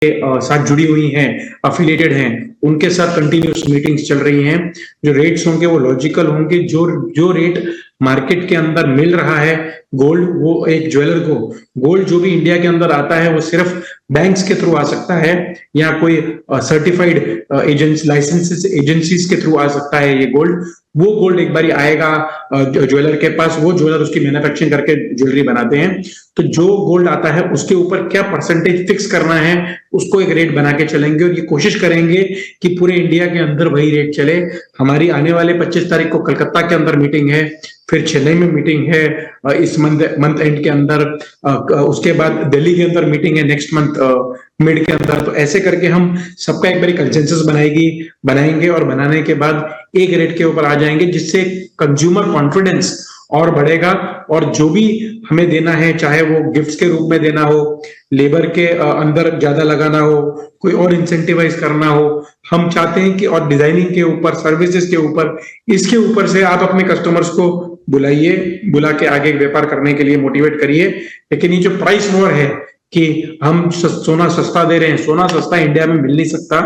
साथ जुड़ी हुई हैं, अफिलिएटेड हैं, उनके साथ कंटिन्यूस मीटिंग्स चल रही हैं। जो रेट्स होंगे वो लॉजिकल होंगे। जो जो रेट मार्केट के अंदर मिल रहा है गोल्ड, वो एक ज्वेलर को गोल्ड जो भी इंडिया के अंदर आता है वो सिर्फ बैंक्स के थ्रू आ सकता है या कोई सर्टिफाइड एजेंसी लाइसेंसेस एजेंसीज के थ्रू आ सकता है। ये गोल्ड, वो गोल्ड एक बार आएगा ज्वेलर के पास, वो ज्वेलर उसकी मैन्युफैक्चरिंग करके ज्वेलरी बनाते हैं। तो जो गोल्ड आता है उसके ऊपर क्या परसेंटेज फिक्स करना है, उसको एक रेट बना के चलेंगे और ये कोशिश करेंगे कि पूरे इंडिया के अंदर वही रेट चले। हमारी आने वाले 25 तारीख को कलकत्ता के अंदर मीटिंग है, फिर चेन्नई में मीटिंग है इस मंथ एंड के अंदर, उसके बाद दिल्ली के अंदर मीटिंग है नेक्स्ट मंथ मिड के अंदर। तो ऐसे करके हम सबका एक बारी कंसेंसस बनाएंगे और बनाने के बाद एक रेट के ऊपर आ जाएंगे, जिससे कंज्यूमर कॉन्फिडेंस और बढ़ेगा। और जो भी हमें देना है, चाहे वो गिफ्ट्स के रूप में देना हो, लेबर के अंदर ज्यादा लगाना हो, कोई और इंसेंटिवाइज करना हो, हम चाहते हैं कि और डिजाइनिंग के ऊपर, सर्विसेज के ऊपर, इसके ऊपर से आप अपने कस्टमर्स को बुलाइए, बुला के आगे व्यापार करने के लिए मोटिवेट करिए। लेकिन ये जो प्राइस वॉर है कि हम सोना सस्ता दे रहे हैं, सोना सस्ता इंडिया में मिल नहीं सकता।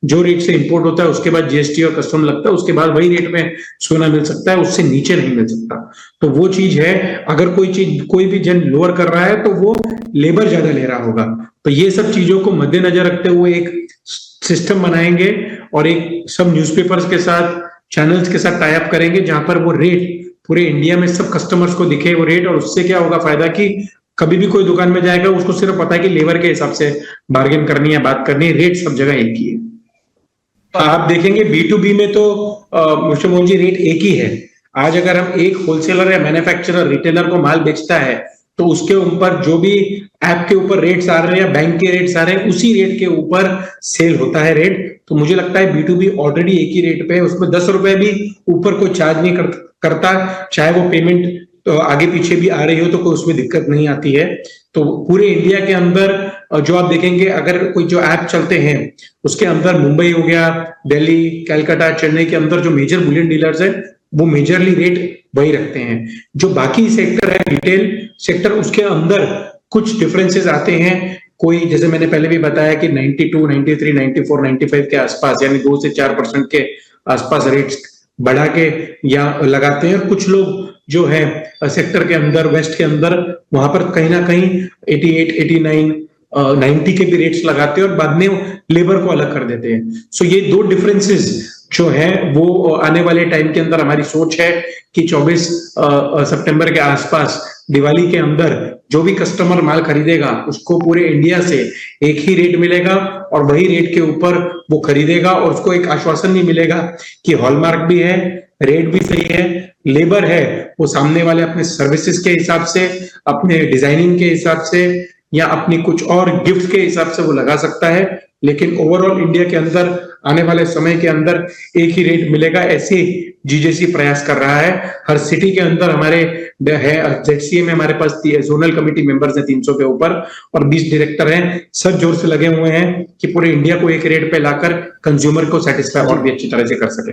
जो रेट से इंपोर्ट होता है उसके बाद जीएसटी और कस्टम लगता है, उसके बाद वही रेट में सोना मिल सकता है, उससे नीचे नहीं मिल सकता। तो वो चीज है, अगर कोई भी जन लोअर कर रहा है तो वो लेबर ज्यादा ले रहा होगा। तो ये सब चीजों को मद्देनजर रखते हुए एक सिस्टम बनाएंगे और एक सब न्यूज़पेपर्स के साथ, चैनल्स के साथ टाई अप करेंगे, जहां पर वो रेट पूरे इंडिया में सब कस्टमर्स को दिखे वो रेट। और उससे क्या होगा फायदा कि कभी भी कोई दुकान में जाएगा उसको सिर्फ पता है कि लेबर के हिसाब से बार्गेन करनी है, बात करनी है, रेट सब जगह एक ही है। तो आप देखेंगे B2B में तो मिस्टर मोहन जी रेट एक ही है। आज अगर हम एक होलसेलर या मैन्युफैक्चरर रिटेलर को माल बेचता है तो उसके ऊपर जो भी ऐप के ऊपर रेट्स आ रहे हैं या बैंक के रेट्स आ रहे हैं, उसी रेट के ऊपर सेल होता है रेट। तो मुझे लगता है B2B ऑलरेडी एक ही रेट पे है, उसमें 10 रुपए भी ऊपर कोई चार्ज नहीं करता, चाहे वो पेमेंट तो आगे पीछे भी आ रही हो तो कोई उसमें दिक्कत नहीं आती है। तो पूरे इंडिया के अंदर जो आप देखेंगे, अगर कोई जो ऐप चलते हैं उसके अंदर मुंबई हो गया, दिल्ली, कलकत्ता, चेन्नई के अंदर जो मेजर बुलियन डीलर्स है वो मेजरली रेट वही रखते हैं। जो बाकी सेक्टर है, रिटेल सेक्टर, उसके अंदर कुछ डिफरेंसेस आते हैं। कोई जैसे मैंने पहले भी बताया कि 92, 93, 94, 95 के आसपास, यानी 2 से 4% के आसपास रेट्स बढ़ा के या लगाते हैं। और कुछ लोग जो है सेक्टर के अंदर, वेस्ट के अंदर, वहां पर कहीं ना कहीं 88, 89, 90 के भी रेट्स लगाते हैं और बाद में लेबर को अलग कर देते हैं। सो ये दो डिफरेंसेस जो है वो आने वाले टाइम के अंदर हमारी सोच है कि 24 सितंबर के आसपास, दिवाली के अंदर, जो भी कस्टमर माल खरीदेगा उसको पूरे इंडिया से एक ही रेट मिलेगा और वही रेट के ऊपर वो खरीदेगा। और उसको एक आश्वासन भी मिलेगा कि हॉलमार्क भी है, रेट भी सही है, लेबर है वो सामने वाले अपने सर्विसेज के हिसाब से, अपने डिजाइनिंग के हिसाब से या अपनी कुछ और गिफ्ट के हिसाब से वो लगा सकता है। लेकिन ओवरऑल इंडिया के अंदर आने वाले समय के अंदर एक ही रेट मिलेगा, ऐसे जीजेसी प्रयास कर रहा है। हर सिटी के अंदर हमारे है, ZCA में हमारे पास जोनल कमेटी मेंबर्स हैं 300 के ऊपर और 20 डायरेक्टर हैं। सब जोर से लगे हुए हैं कि पूरे इंडिया को एक रेट पे लाकर कंज्यूमर को सेटिस्फाई और भी अच्छी तरह से कर सके।